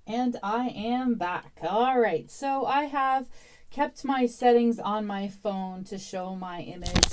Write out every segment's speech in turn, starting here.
And I am back. All right, so I have kept my settings on my phone to show my image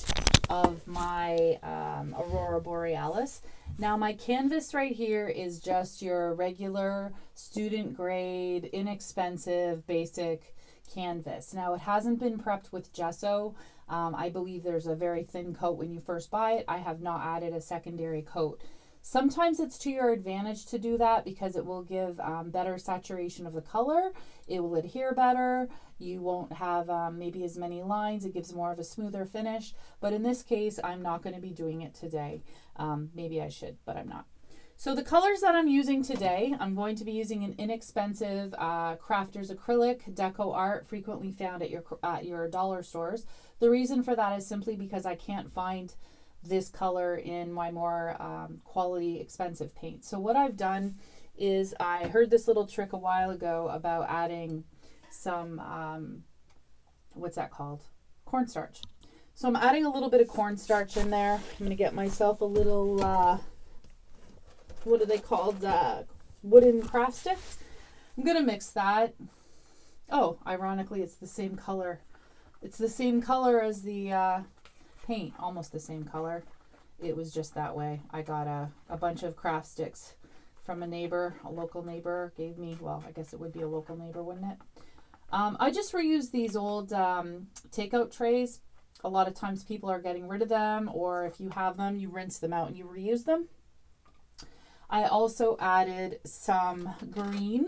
of my Aurora Borealis. Now my canvas right here is just your regular student grade, inexpensive, basic canvas. Now it hasn't been prepped with gesso. I believe there's a very thin coat when you first buy it. I have not added a secondary coat. Sometimes it's to your advantage to do that because it will give better saturation of the color. It will adhere better. You won't have maybe as many lines. It gives more of a smoother finish. But in this case, I'm not going to be doing it today. Maybe I should, but I'm not. So the colors that I'm using today, I'm going to be using an inexpensive Crafters acrylic deco art frequently found at your dollar stores. The reason for that is simply because I can't find this color in my more quality expensive paint. So what I've done is I heard this little trick a while ago about adding some what's that called? Cornstarch. So I'm adding a little bit of cornstarch in there. I'm going to get myself a little what are they called? Wooden craft sticks. I'm going to mix that. Oh, ironically, it's the same color. It's the same color as the paint, almost the same color. It was just that way. I got a bunch of craft sticks from a neighbor, a local neighbor gave me. Well, I guess it would be a local neighbor, wouldn't it? I just reuse these old takeout trays. A lot of times people are getting rid of them, or if you have them, you rinse them out and you reuse them. I also added some green,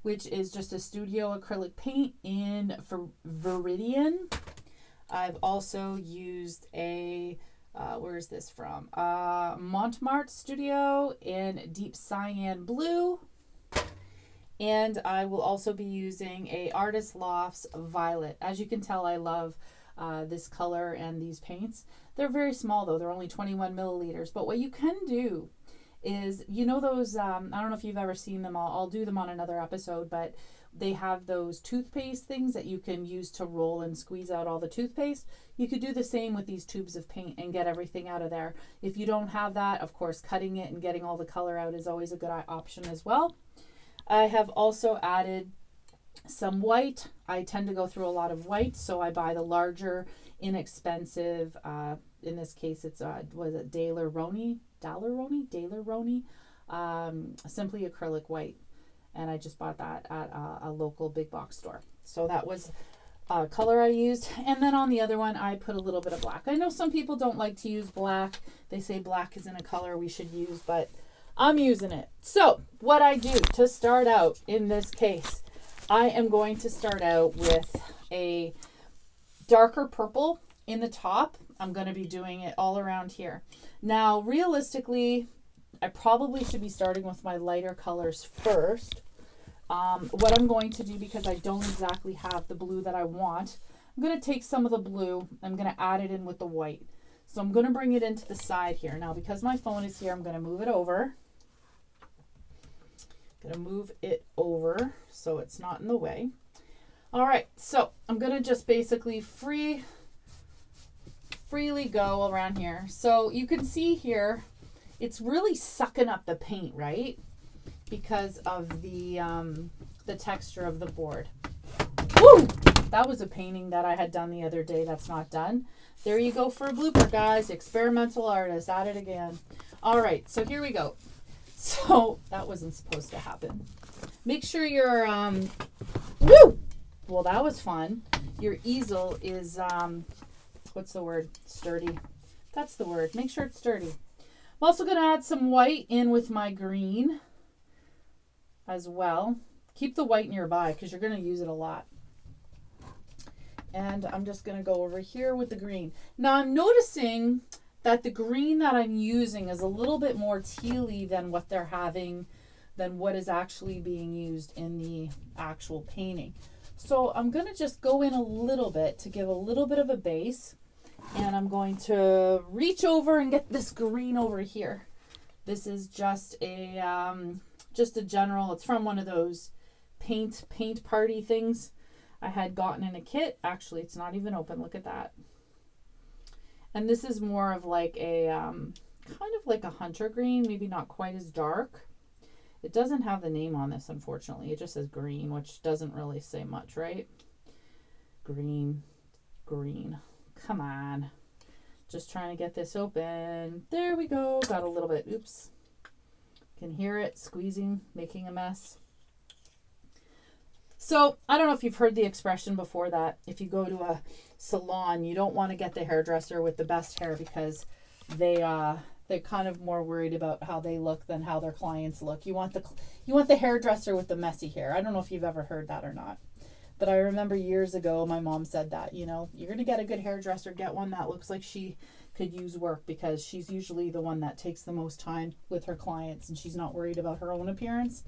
which is just a studio acrylic paint in Viridian. I've also used a, where is this from? Montmartre Studio in Deep Cyan Blue. And I will also be using a Artist Lofts Violet. As you can tell, I love this color and these paints. They're very small though. They're only 21 milliliters. But what you can do is, you know those, I don't know if you've ever seen them. I'll do them on another episode, but they have those toothpaste things that you can use to roll and squeeze out all the toothpaste. You could do the same with these tubes of paint and get everything out of there. If you don't have that, of course, cutting it and getting all the color out is always a good option as well. I have also added some white. I tend to go through a lot of white, so I buy the larger, inexpensive, in this case it's, was it Daler-Rowney, Simply Acrylic White. And I just bought that at a local big box store. So that was a color I used. And then on the other one, I put a little bit of black. I know some people don't like to use black. They say black isn't a color we should use, but I'm using it. So what I do to start out in this case, I am going to start out with a darker purple in the top. I'm going to be doing it all around here. Now, realistically, I probably should be starting with my lighter colors first. What I'm going to do, because I don't exactly have the blue that I want, I'm going to take some of the blue. I'm going to add it in with the white. So I'm going to bring it into the side here. Now, because my phone is here, I'm going to move it over. Going to move it over so it's not in the way. All right, so I'm going to just basically freely go around here. So you can see here, it's really sucking up the paint, right? Because of the texture of the board. Woo! That was a painting that I had done the other day that's not done. There you go for a blooper, guys. Experimental artist at it again. All right, so here we go. So that wasn't supposed to happen. Make sure your woo! Well, that was fun. Your easel is what's the word? Sturdy. That's the word. Make sure it's sturdy. I'm also going to add some white in with my green as well. Keep the white nearby because you're going to use it a lot. And I'm just going to go over here with the green. Now I'm noticing that the green that I'm using is a little bit more tealy than what they're having, than what is actually being used in the actual painting. So I'm going to just go in a little bit to give a little bit of a base. And I'm going to reach over and get this green over here. This is just a general, it's from one of those paint party things I had gotten in a kit. Actually, it's not even open. Look at that. And this is more of like a kind of like a hunter green, maybe not quite as dark. It doesn't have the name on this, unfortunately. It just says green, which doesn't really say much, right? Green, green. Come on. Just trying to get this open. There we go. Got a little bit. Oops. Can hear it squeezing, making a mess. So I don't know if you've heard the expression before that if you go to a salon, you don't want to get the hairdresser with the best hair because they're kind of more worried about how they look than how their clients look. You want the hairdresser with the messy hair. I don't know if you've ever heard that or not. But I remember years ago my mom said that, you know, you're going to get a good hairdresser, get one that looks like she could use work, because she's usually the one that takes the most time with her clients and she's not worried about her own appearance.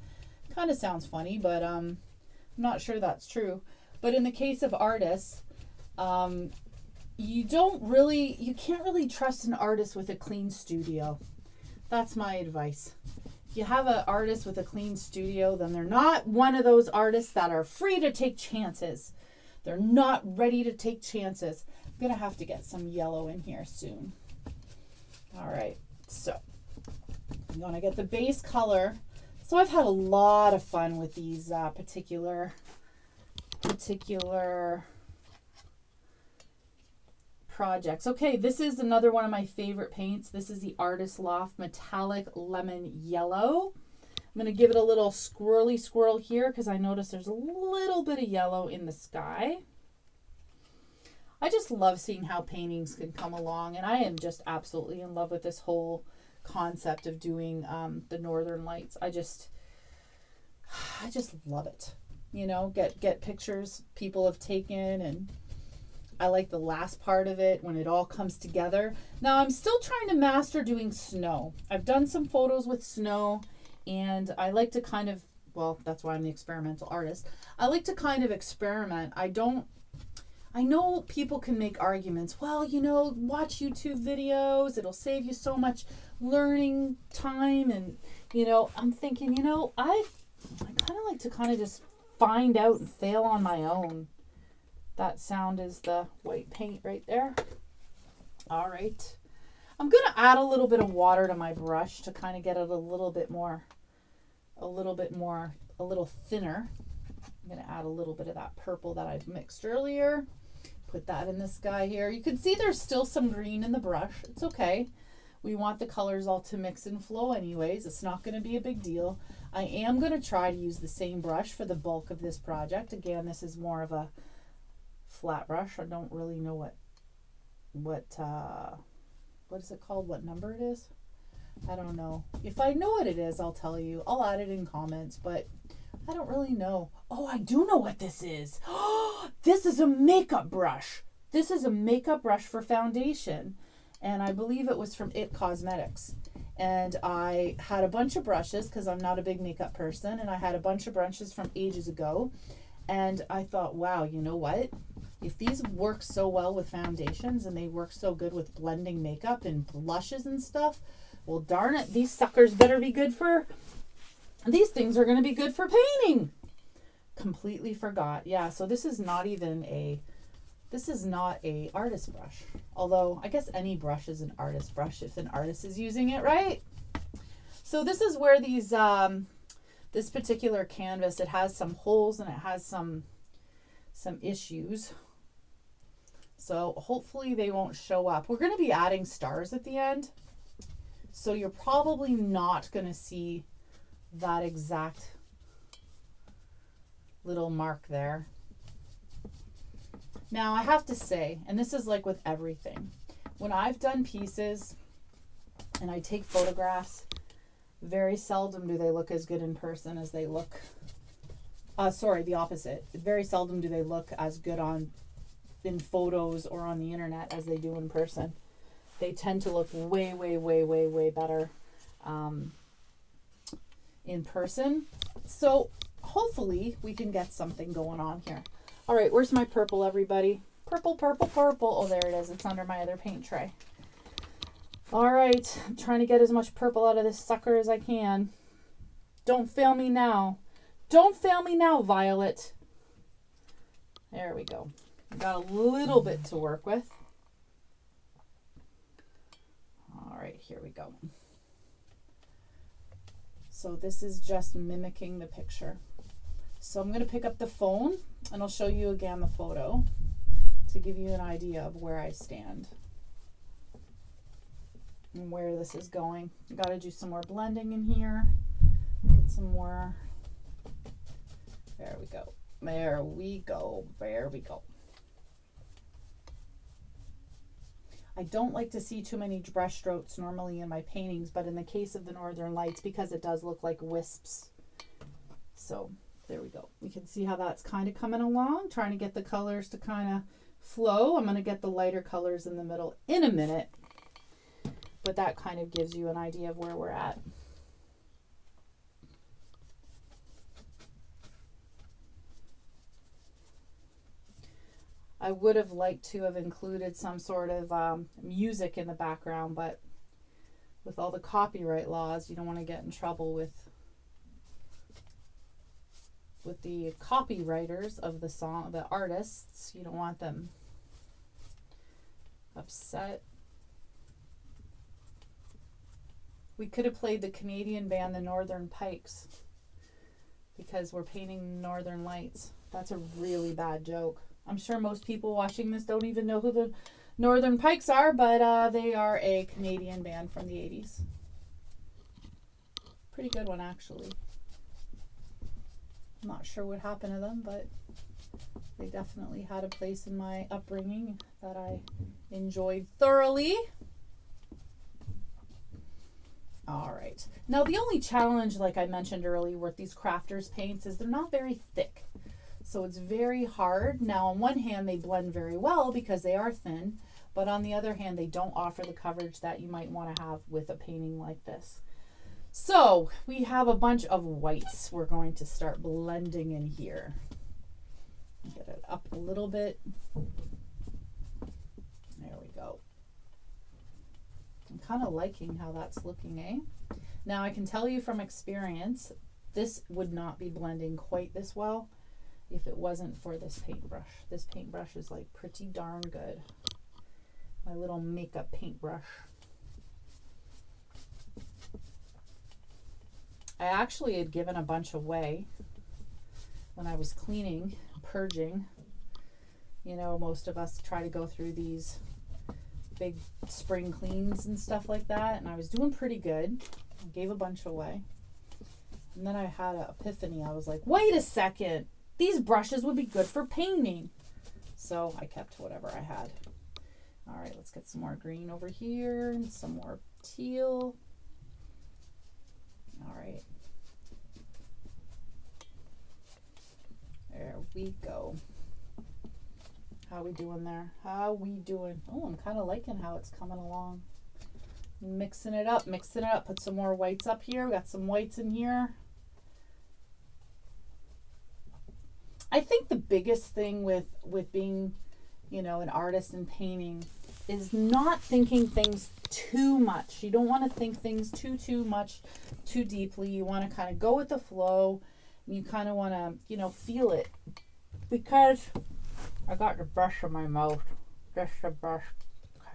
Kind of sounds funny, but I'm not sure that's true. But in the case of artists, you can't really trust an artist with a clean studio. That's my advice. If you have an artist with a clean studio, then they're not one of those artists that are free to take chances. They're not ready to take chances. I'm going to have to get some yellow in here soon. All right, so I'm going to get the base color. So I've had a lot of fun with these particular projects. Okay, this is another one of my favorite paints. This is the Artist Loft Metallic Lemon Yellow. I'm going to give it a little squirrely swirl here because I notice there's a little bit of yellow in the sky. I just love seeing how paintings can come along, and I am just absolutely in love with this whole concept of doing the Northern Lights. I just love it. You know, get pictures people have taken, and I like the last part of it when it all comes together. Now I'm still trying to master doing snow. I've done some photos with snow, and I like to kind of, well, that's why I'm the experimental artist. I like to kind of experiment. I know people can make arguments. Well, you know, watch YouTube videos. It'll save you so much learning time. And, you know, I'm thinking, you know, I kind of like to kind of just find out and fail on my own. That sound is the white paint right there. All right. I'm going to add a little bit of water to my brush to kind of get it a little thinner. I'm going to add a little bit of that purple that I've mixed earlier. Put that in this guy here. You can see there's still some green in the brush. It's okay. We want the colors all to mix and flow anyways. It's not going to be a big deal. I am going to try to use the same brush for the bulk of this project. Again, this is more of a flat brush. I don't really know what is it called? What number it is? I don't know. If I know what it is, I'll tell you. I'll add it in comments, but I don't really know. Oh, I do know what this is. This is a makeup brush. This is a makeup brush for foundation. And I believe it was from It Cosmetics. And I had a bunch of brushes because I'm not a big makeup person. And I had a bunch of brushes from ages ago. And I thought, wow, you know what? If these work so well with foundations and they work so good with blending makeup and blushes and stuff, well, darn it, these suckers better be good for... These things are going to be good for painting. Completely forgot. Yeah, so this is not a artist brush. Although I guess any brush is an artist brush if an artist is using it, right? So this is where these this particular canvas, it has some holes and it has some issues. So hopefully they won't show up. We're going to be adding stars at the end. So you're probably not going to see that exact little mark there. Now I have to say, and this is like with everything, when I've done pieces and I take photographs, very seldom do they look as good in person as they look, the opposite. Very seldom do they look as good in photos or on the internet as they do in person. They tend to look way, way, way, way, way better in person. So hopefully we can get something going on here. All right, where's my purple, everybody? Purple, purple, purple. Oh, there it is. It's under my other paint tray. All right, I'm trying to get as much purple out of this sucker as I can. Don't fail me now. Don't fail me now, Violet. There we go. Got a little bit to work with. All right, here we go. So this is just mimicking the picture. So I'm going to pick up the phone and I'll show you again the photo to give you an idea of where I stand and where this is going. I got to do some more blending in here. Get some more. There we go. There we go. There we go. I don't like to see too many brush strokes normally in my paintings, but in the case of the Northern Lights, because it does look like wisps. So there we go. You can see how that's kind of coming along, trying to get the colors to kind of flow. I'm going to get the lighter colors in the middle in a minute, but that kind of gives you an idea of where we're at. I would have liked to have included some sort of music in the background, but with all the copyright laws, you don't want to get in trouble with the copywriters of the song, the artists. You don't want them upset. We could have played the Canadian band, the Northern Pikes, because we're painting Northern Lights. That's a really bad joke. I'm sure most people watching this don't even know who the Northern Pikes are, but they are a Canadian band from the 80s. Pretty good one, actually. I'm not sure what happened to them, but they definitely had a place in my upbringing that I enjoyed thoroughly. All right. Now, the only challenge, like I mentioned earlier, with these crafters paints is they're not very thick. So it's very hard. Now, on one hand, they blend very well because they are thin, but on the other hand, they don't offer the coverage that you might want to have with a painting like this. So we have a bunch of whites we're going to start blending in here. Get it up a little bit. There we go. I'm kind of liking how that's looking, eh? Now, I can tell you from experience, this would not be blending quite this well if it wasn't for this paintbrush. This paintbrush is like pretty darn good. My little makeup paintbrush. I actually had given a bunch away when I was cleaning, purging. You know, most of us try to go through these big spring cleans and stuff like that, and I was doing pretty good. I gave a bunch away. And then I had an epiphany. I was like, wait a second. These brushes would be good for painting. So I kept whatever I had. All right, let's get some more green over here and some more teal. All right. There we go. How we doing there? How we doing? Oh, I'm kind of liking how it's coming along. Mixing it up, mixing it up. Put some more whites up here. We got some whites in here. I think the biggest thing with being, you know, an artist and painting is not thinking things too much. You don't want to think things too much, too deeply. You want to kind of go with the flow. And you kind of want to, you know, feel it. Because I got the brush in my mouth. Just the brush.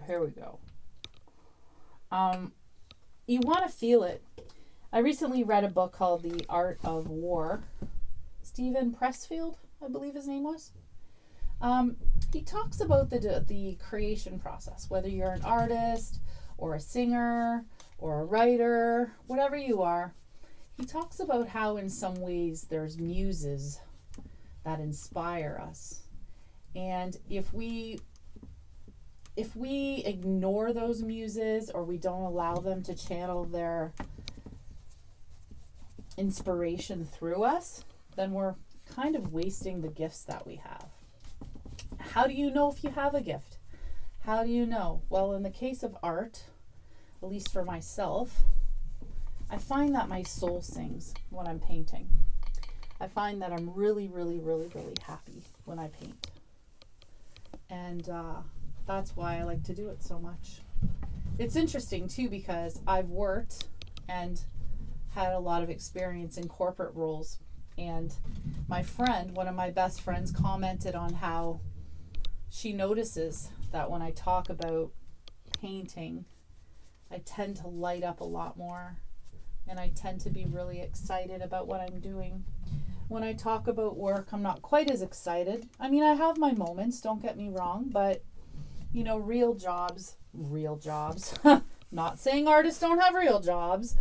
Here we go. You want to feel it. I recently read a book called The Art of War. Stephen Pressfield, I believe his name was. He talks about the creation process, whether you're an artist or a singer or a writer, whatever you are. He talks about how in some ways there's muses that inspire us. And if we ignore those muses or we don't allow them to channel their inspiration through us, then we're kind of wasting the gifts that we have. How do you know if you have a gift? How do you know? Well, in the case of art, at least for myself, I find that my soul sings when I'm painting. I find that I'm really, really, really, really happy when I paint. And that's why I like to do it so much. It's interesting too because I've worked and had a lot of experience in corporate roles. And my friend, one of my best friends, commented on how she notices that when I talk about painting, I tend to light up a lot more and I tend to be really excited about what I'm doing. When I talk about work, I'm not quite as excited. I mean, I have my moments, don't get me wrong, but you know, real jobs, not saying artists don't have real jobs.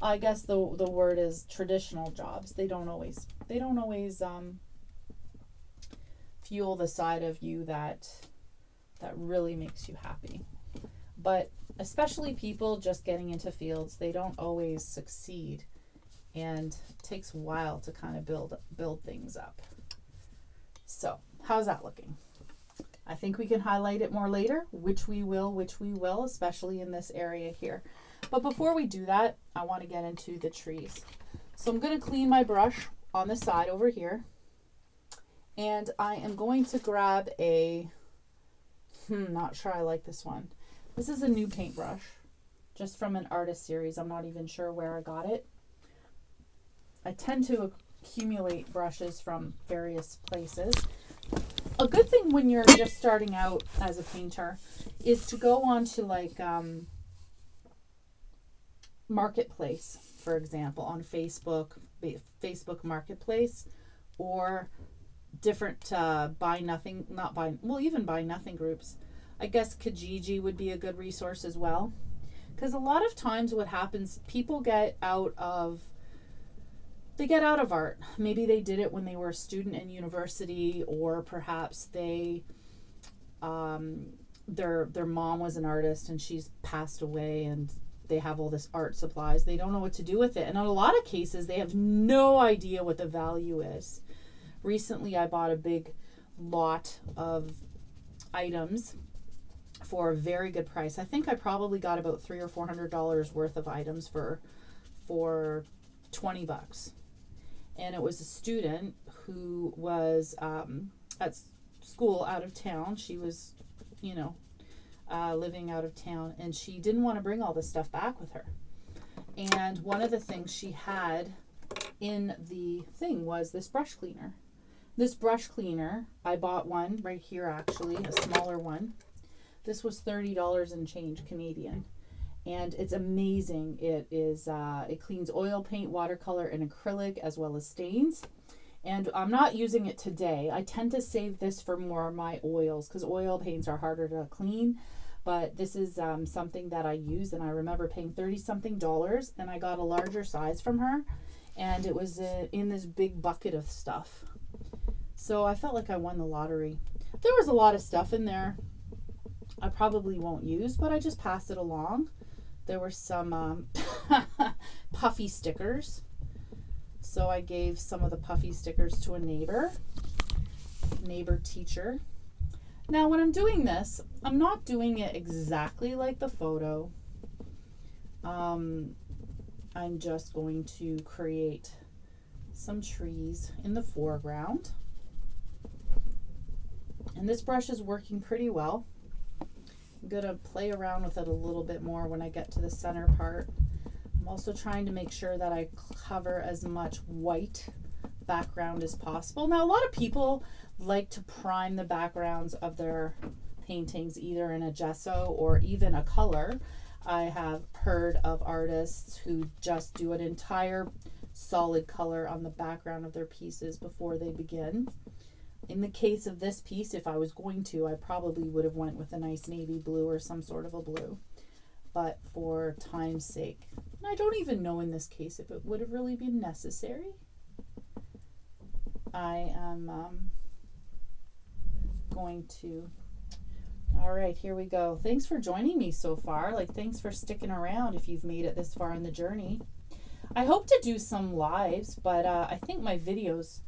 I guess the word is traditional jobs. They don't always fuel the side of you that really makes you happy. But especially people just getting into fields, they don't always succeed, and it takes a while to kind of build things up. So how's that looking? I think we can highlight it more later, which we will, especially in this area here. But before we do that, I want to get into the trees. So I'm going to clean my brush on the side over here, and I am going to grab a, not sure I like this one. This is a new paintbrush, just from an artist series. I'm not even sure where I got it. I tend to accumulate brushes from various places. A good thing when you're just starting out as a painter is to go on to like Marketplace, for example, on Facebook Marketplace, or different even buy nothing groups. I guess Kijiji would be a good resource as well, because a lot of times what happens, people get out of art. Maybe they did it when they were a student in university, or perhaps they their mom was an artist and she's passed away, and they have all this art supplies. They don't know what to do with it, and in a lot of cases they have no idea what the value is. Recently I bought a big lot of items for a very good price. I think I probably got about $300 or $400 worth of items for $20. And it was a student who was at school out of town. She was, living out of town, and she didn't want to bring all this stuff back with her. And one of the things she had in the thing was this brush cleaner. This brush cleaner, I bought one right here actually, a smaller one. This was $30 and change Canadian. And it's amazing. It cleans oil paint, watercolor, and acrylic, as well as stains. And I'm not using it today. I tend to save this for more of my oils, because oil paints are harder to clean. But this is something that I use, and I remember paying $30-something, and I got a larger size from her, and it was in this big bucket of stuff. So I felt like I won the lottery. There was a lot of stuff in there I probably won't use, but I just passed it along. There were some puffy stickers. So I gave some of the puffy stickers to a neighbor teacher. Now when I'm doing this, I'm not doing it exactly like the photo. I'm just going to create some trees in the foreground. And this brush is working pretty well. I'm going to play around with it a little bit more when I get to the center part. I'm also trying to make sure that I cover as much white background as possible. Now, a lot of people like to prime the backgrounds of their paintings either in a gesso or even a color. I have heard of artists who just do an entire solid color on the background of their pieces before they begin. In the case of this piece, if I was going to, I probably would have went with a nice navy blue or some sort of a blue. But for time's sake, and I don't even know in this case if it would have really been necessary, I am going to. All right, here we go. Thanks for joining me so far. Thanks for sticking around if you've made it this far in the journey. I hope to do some lives, but I think my videos,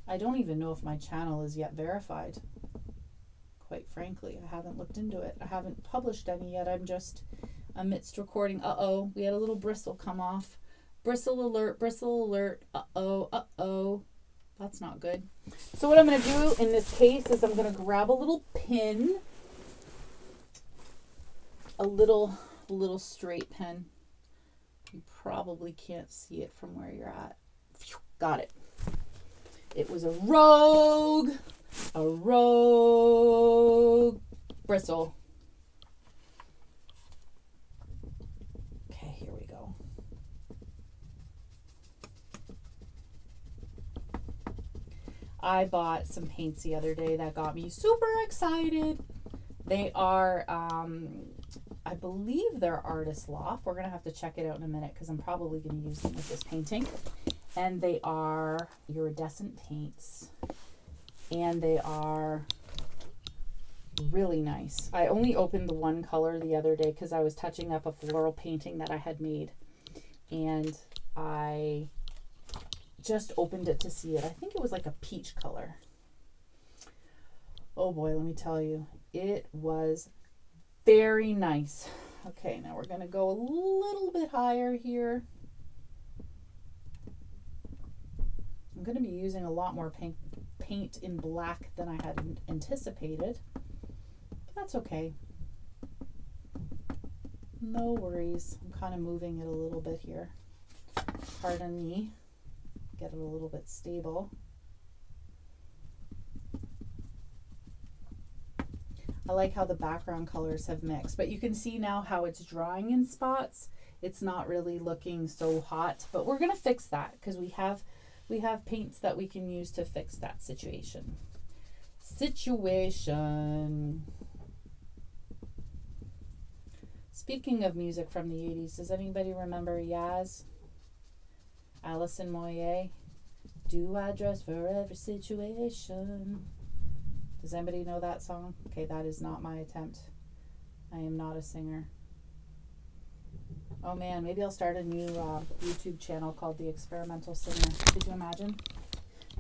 I don't even know if my channel is yet verified. Quite frankly, I haven't looked into it. I haven't published any yet. I'm just amidst recording. Uh-oh, we had a little bristle come off. Bristle alert, bristle alert. Uh-oh, uh-oh. That's not good. So what I'm going to do in this case is I'm going to grab a little pin. A little straight pin. You probably can't see it from where you're at. Got it. It was a rogue bristle. Okay, here we go. I bought some paints the other day that got me super excited. They are, I believe they're Artist Loft. We're going to have to check it out in a minute because I'm probably going to use them with this painting. And they are iridescent paints. And they are really nice. I only opened the one color the other day because I was touching up a floral painting that I had made. And I just opened it to see it. I think it was like a peach color. Oh boy, let me tell you, it was very nice. Okay, now we're going to go a little bit higher here. I'm going to be using a lot more paint in black than I had anticipated. But that's okay. No worries. I'm kind of moving it a little bit here. Pardon me. Get it a little bit stable. I like how the background colors have mixed, but you can see now how it's drying in spots. It's not really looking so hot, but we're going to fix that because we have paints that we can use to fix that situation. Speaking of music from the 80s, does anybody remember Yaz? Alison Moyet? Do I dress for every situation? Does anybody know that song? Okay, that is not my attempt. I am not a singer. Oh man, maybe I'll start a new YouTube channel called The Experimental Singer. Could you imagine?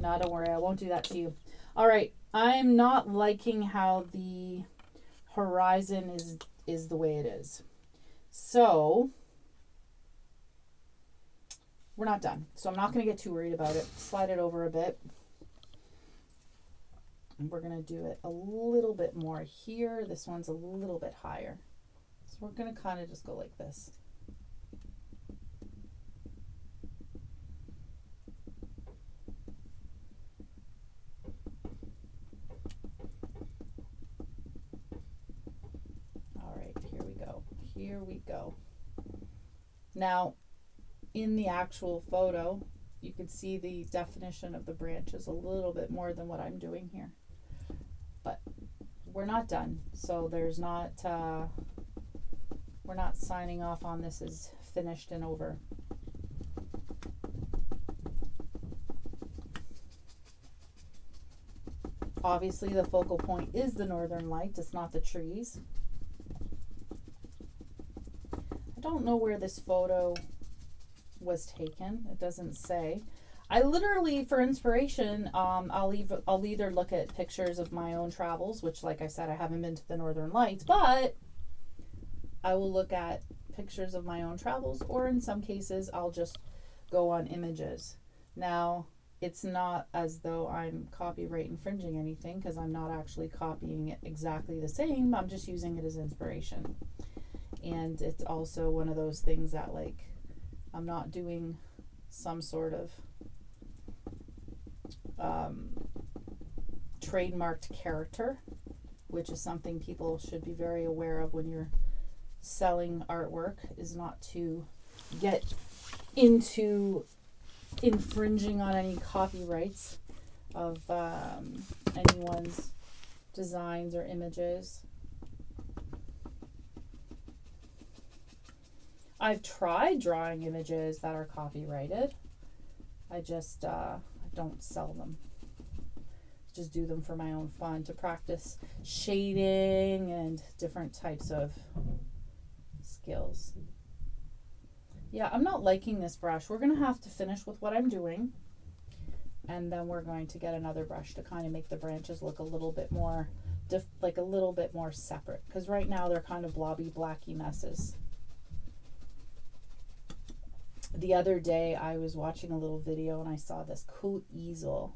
No, don't worry, I won't do that to you. All right, I'm not liking how the horizon is the way it is. So, we're not done. So I'm not going to get too worried about it. Slide it over a bit. And we're going to do it a little bit more here. This one's a little bit higher. So we're going to kind of just go like this. All right, here we go. Here we go. Now, in the actual photo, you can see the definition of the branches a little bit more than what I'm doing here. But we're not done, so there's not, we're not signing off on this as finished and over. Obviously the focal point is the northern lights, it's not the trees. I don't know where this photo was taken, it doesn't say. I literally, for inspiration, I'll either look at pictures of my own travels, which, like I said, I haven't been to the Northern Lights, but I will look at pictures of my own travels, or in some cases, I'll just go on images. Now, it's not as though I'm copyright infringing anything, because I'm not actually copying it exactly the same. I'm just using it as inspiration. And it's also one of those things that, like, I'm not doing some sort of trademarked character, which is something people should be very aware of when you're selling artwork, is not to get into infringing on any copyrights of anyone's designs or images. I've tried drawing images that are copyrighted. I just don't sell them. Just do them for my own fun to practice shading and different types of skills. Yeah, I'm not liking this brush. We're going to have to finish with what I'm doing. And then we're going to get another brush to kind of make the branches look a little bit more, like a little bit more separate. Because right now they're kind of blobby, blacky messes. The other day I was watching a little video and I saw this cool easel,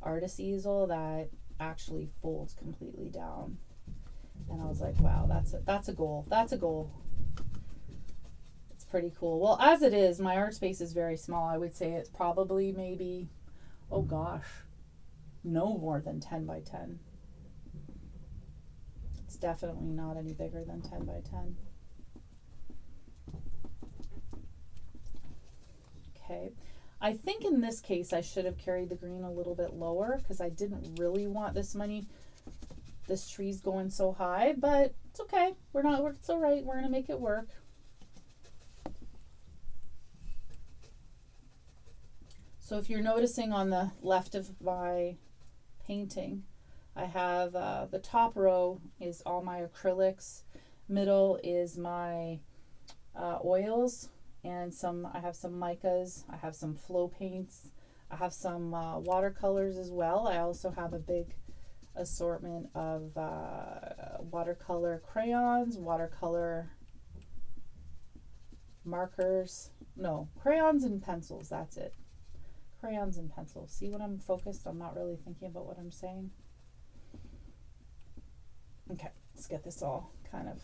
artist easel that actually folds completely down. And I was like, wow, that's a goal. That's a goal. It's pretty cool. Well, as it is, my art space is very small. I would say it's probably maybe, oh gosh, no more than 10 by 10. It's definitely not any bigger than 10 by 10. Okay. I think in this case I should have carried the green a little bit lower because I didn't really want this tree's going so high, but it's okay. It's all right. We're going to make it work. So if you're noticing on the left of my painting, I have the top row is all my acrylics, middle is my oils, and I have some micas, I have some flow paints, I have some watercolors as well. I also have a big assortment of watercolor crayons, watercolor markers, no, crayons and pencils, that's it. Crayons and pencils. See when I'm focused, I'm not really thinking about what I'm saying. Okay, let's get this all kind of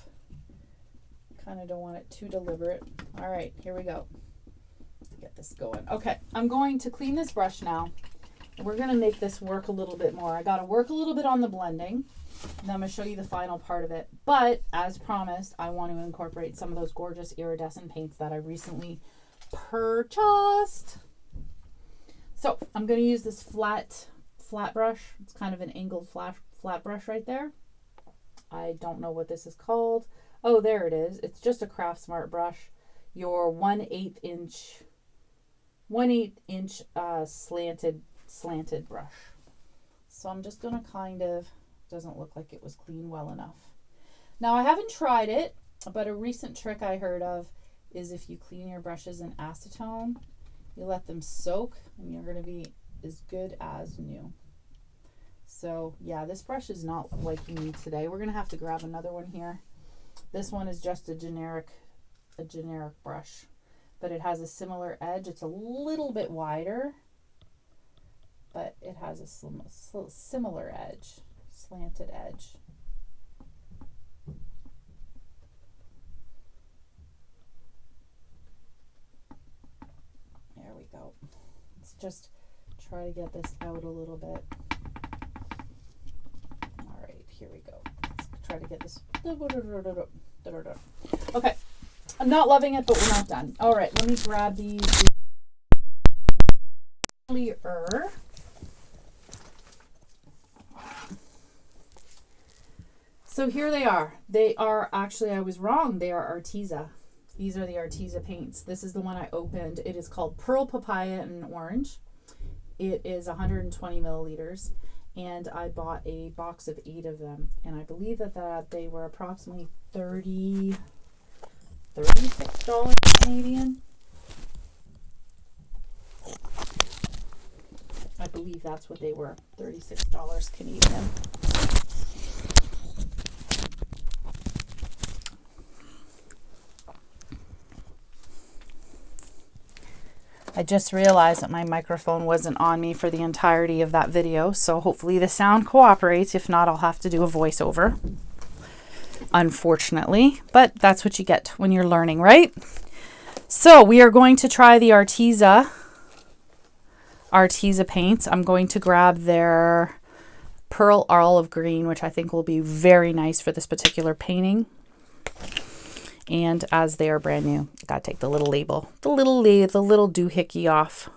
don't want it too deliberate. All right, here we go. Let's get this going. Okay, I'm going to clean this brush now. We're going to make this work a little bit more. I got to work a little bit on the blending, and I'm going to show you the final part of it. But as promised, I want to incorporate some of those gorgeous iridescent paints that I recently purchased. So I'm going to use this flat brush. It's kind of an angled flat brush right there. I don't know what this is called. Oh, there it is. It's just a Craft Smart brush. Your 1/8 inch slanted brush. So I'm just going to doesn't look like it was cleaned well enough. Now I haven't tried it, but a recent trick I heard of is if you clean your brushes in acetone, you let them soak and you're going to be as good as new. So yeah, this brush is not liking me today. We're going to have to grab another one here. This one is just a generic brush, but it has a similar edge. It's a little bit wider, but it has a similar edge, slanted edge. There we go. Let's just try to get this out a little bit. All right, here we go. Let's try to get this. Okay, I'm not loving it, but we're not done. All right, let me grab these clearer. So here they are. They are actually, I was wrong. They are Arteza. These are the Arteza paints. This is the one I opened. It is called Pearl Papaya and Orange. It is 120 milliliters. And I bought a box of 8 of them. And I believe that they were approximately $36 Canadian. I believe that's what they were, $36 Canadian. I just realized that my microphone wasn't on me for the entirety of that video, so hopefully the sound cooperates. If not, I'll have to do a voiceover, unfortunately, but that's what you get when you're learning, right? So we are going to try the Arteza paints. I'm going to grab their Pearl Olive Green, which I think will be very nice for this particular painting. And as they are brand new, gotta take the little label, the little doohickey off.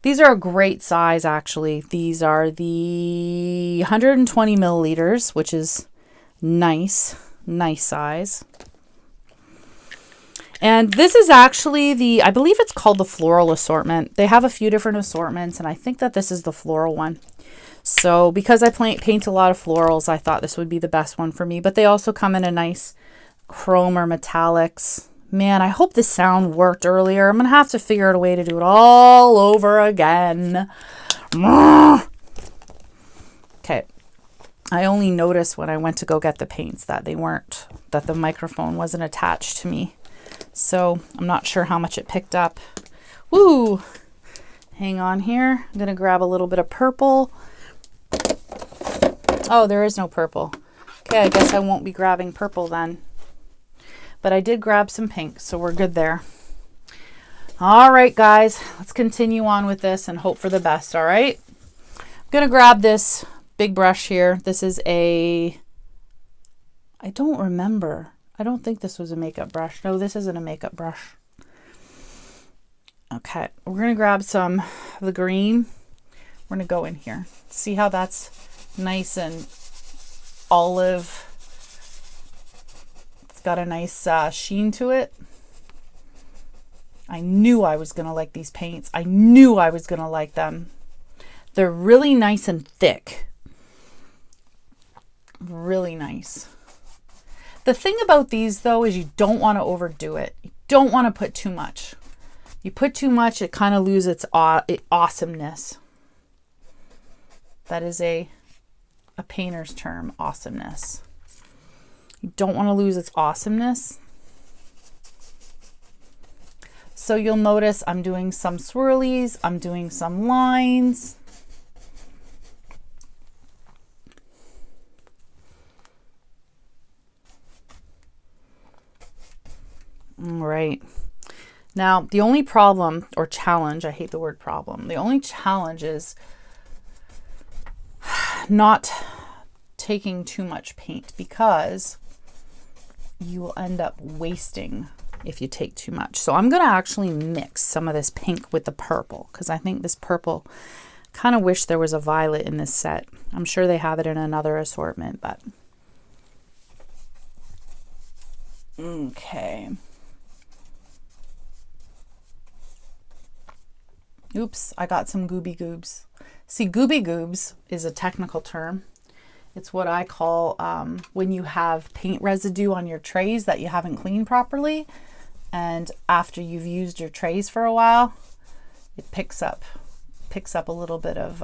These are a great size, actually. These are the 120 milliliters, which is nice size. And this is actually I believe it's called the floral assortment. They have a few different assortments, and I think that this is the floral one. So because I paint a lot of florals, I thought this would be the best one for me. But they also come in a nice chrome or metallics. Man, I hope the sound worked earlier. I'm going to have to figure out a way to do it all over again. Okay. I only noticed when I went to go get the paints that the microphone wasn't attached to me. So I'm not sure how much it picked up. Woo! Hang on here. I'm going to grab a little bit of purple. Oh, there is no purple. Okay, I guess I won't be grabbing purple then. But I did grab some pink, so we're good there. All right, guys, let's continue on with this and hope for the best, all right? I'm going to grab this big brush here. This is I don't remember. I don't think this was a makeup brush. No, this isn't a makeup brush. Okay, we're going to grab some of the green. We're going to go in here. See how that's nice and olive. It's got a nice sheen to it. I knew I was going to like these paints. I knew I was going to like them. They're really nice and thick. Really nice. The thing about these though is you don't want to overdo it. You don't want to put too much. You put too much, it kind of loses its awesomeness. That is a painter's term, awesomeness. You don't want to lose its awesomeness. So you'll notice I'm doing some swirlies, I'm doing some lines. All right. Now, the only problem or challenge, I hate the word problem, the only challenge is not taking too much paint, because you will end up wasting if you take too much. So I'm going to actually mix some of this pink with the purple, because I think this purple, kind of wish there was a violet in this set. I'm sure they have it in another assortment, but okay. Oops, I got some gooby goobs. See, gooby goobs is a technical term. It's what I call when you have paint residue on your trays that you haven't cleaned properly, and after you've used your trays for a while, it picks up a little bit of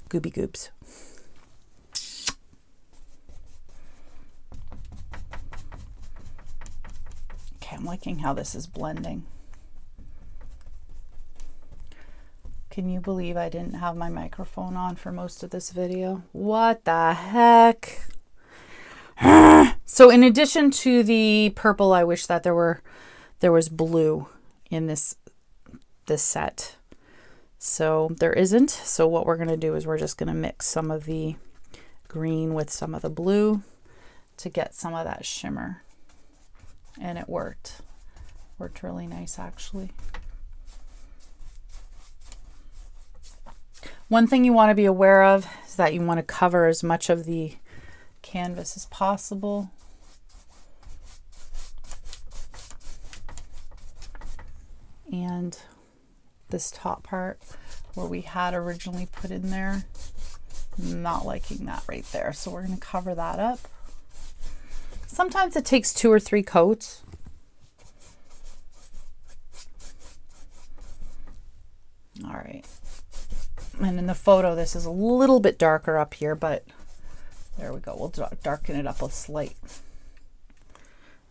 gooby goobs. Okay, I'm liking how this is blending. Can you believe I didn't have my microphone on for most of this video? What the heck? So in addition to the purple, I wish that there was blue in this set. So there isn't. So what we're going to do is we're just going to mix some of the green with some of the blue to get some of that shimmer. And it worked. Worked really nice, actually. One thing you want to be aware of is that you want to cover as much of the canvas as possible. And this top part where we had originally put in there, not liking that right there. So we're going to cover that up. Sometimes it takes 2 or 3 coats. All right. And in the photo, this is a little bit darker up here, but there we go. We'll darken it up a slight.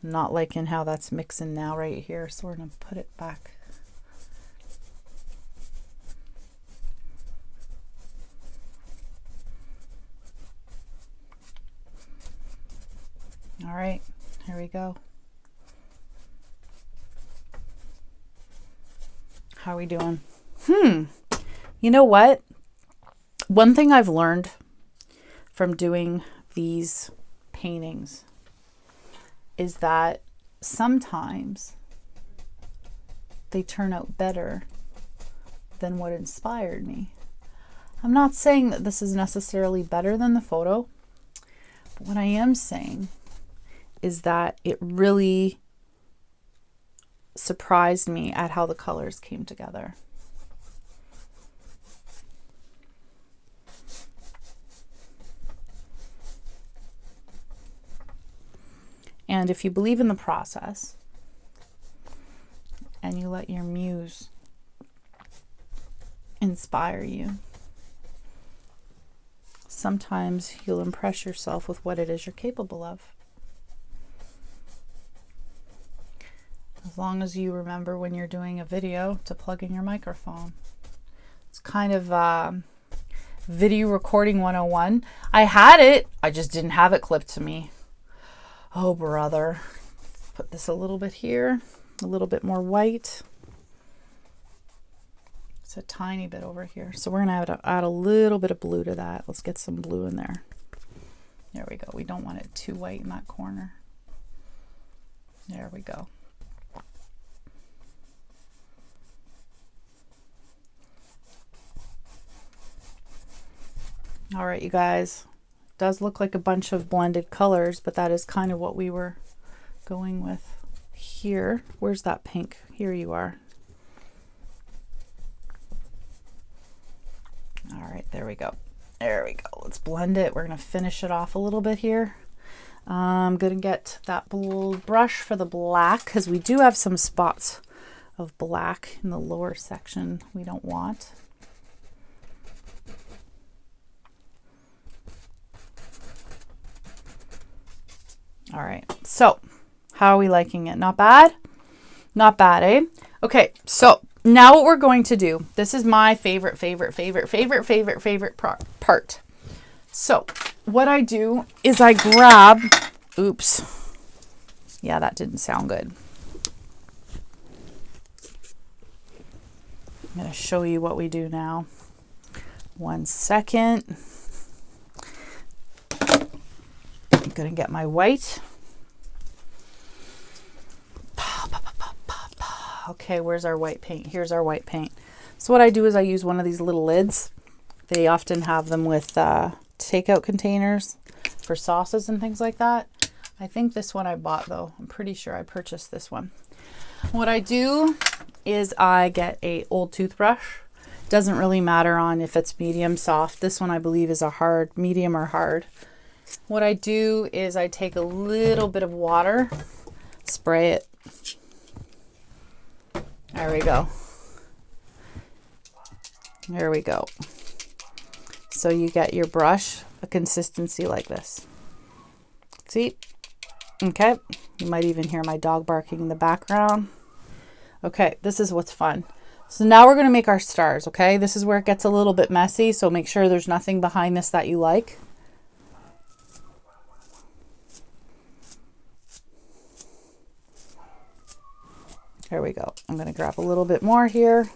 Not liking how that's mixing now right here, so we're going to put it back. All right, here we go. How are we doing? You know what? One thing I've learned from doing these paintings is that sometimes they turn out better than what inspired me. I'm not saying that this is necessarily better than the photo, but what I am saying is that it really surprised me at how the colors came together. And if you believe in the process and you let your muse inspire you, sometimes you'll impress yourself with what it is you're capable of. As long as you remember when you're doing a video to plug in your microphone. It's kind of video recording 101. I had it, I just didn't have it clipped to me. Oh, brother. Put this a little bit here, a little bit more white. It's a tiny bit over here. So we're going to add a little bit of blue to that. Let's get some blue in there. There we go. We don't want it too white in that corner. There we go. All right, you guys. Does look like a bunch of blended colors, but that is kind of what we were going with here. Where's that pink? Here you are. All right, there we go. There we go. Let's blend it. We're going to finish it off a little bit here. I'm going to get that brush for the black because we do have some spots of black in the lower section we don't want. All right, so how are we liking it? Not bad? Not bad, eh? Okay, so now what we're going to do, this is my favorite part. So what I do is I grab, oops, yeah, that didn't sound good. I'm going to show you what we do now. 1 second. I'm going to get my white. Okay, where's our white paint? Here's our white paint. So what I do is I use one of these little lids. They often have them with takeout containers for sauces and things like that. I think this one I bought though. I'm pretty sure I purchased this one. What I do is I get a old toothbrush. Doesn't really matter on if it's medium, soft. This one I believe is a hard, medium or hard. What I do is I take a little bit of water, spray it. There we go. There we go. So you get your brush a consistency like this. See? Okay. You might even hear my dog barking in the background. Okay, this is what's fun. So now we're going to make our stars, okay? This is where it gets a little bit messy, so make sure there's nothing behind this that you like. There we go. I'm going to grab a little bit more here.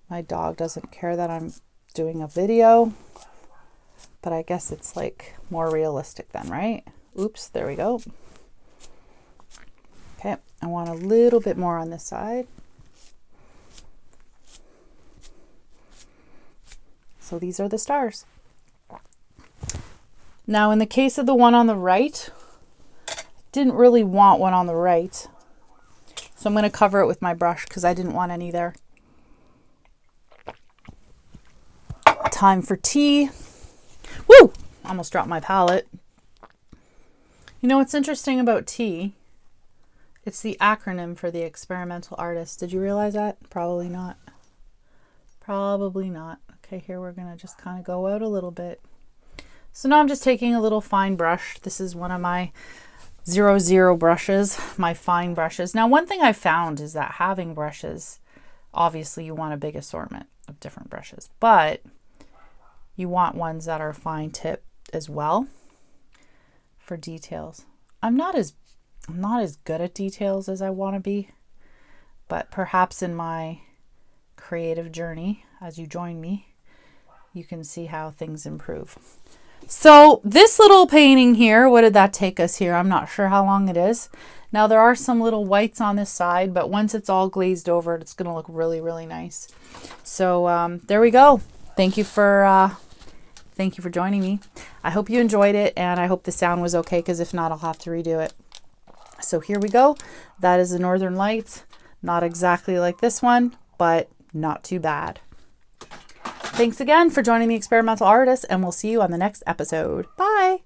My dog doesn't care that I'm doing a video, but I guess it's like more realistic then, right? Oops, there we go. Okay, I want a little bit more on this side. So these are the stars. Now in the case of the one on the right, didn't really want one on the right. So I'm going to cover it with my brush because I didn't want any there. Time for tea. Woo! Almost dropped my palette. You know what's interesting about tea? It's the acronym for the experimental artist. Did you realize that? Probably not. Probably not. Okay, here we're going to just kind of go out a little bit. So now I'm just taking a little fine brush. This is one of my 00 brushes, my fine brushes. Now, one thing I found is that having brushes, obviously you want a big assortment of different brushes, but you want ones that are fine tip as well for details. I'm not as good at details as I want to be, but perhaps in my creative journey, as you join me, you can see how things improve. So this little painting here, what did that take us here? I'm not sure how long it is. Now there are some little whites on this side, but once it's all glazed over, it's going to look really, really nice. So there we go. Thank you for joining me. I hope you enjoyed it, and I hope the sound was okay, because if not, I'll have to redo it. So here we go. That is the Northern Lights. Not exactly like this one, but not too bad. Thanks again for joining the Experimental Artist, and we'll see you on the next episode. Bye!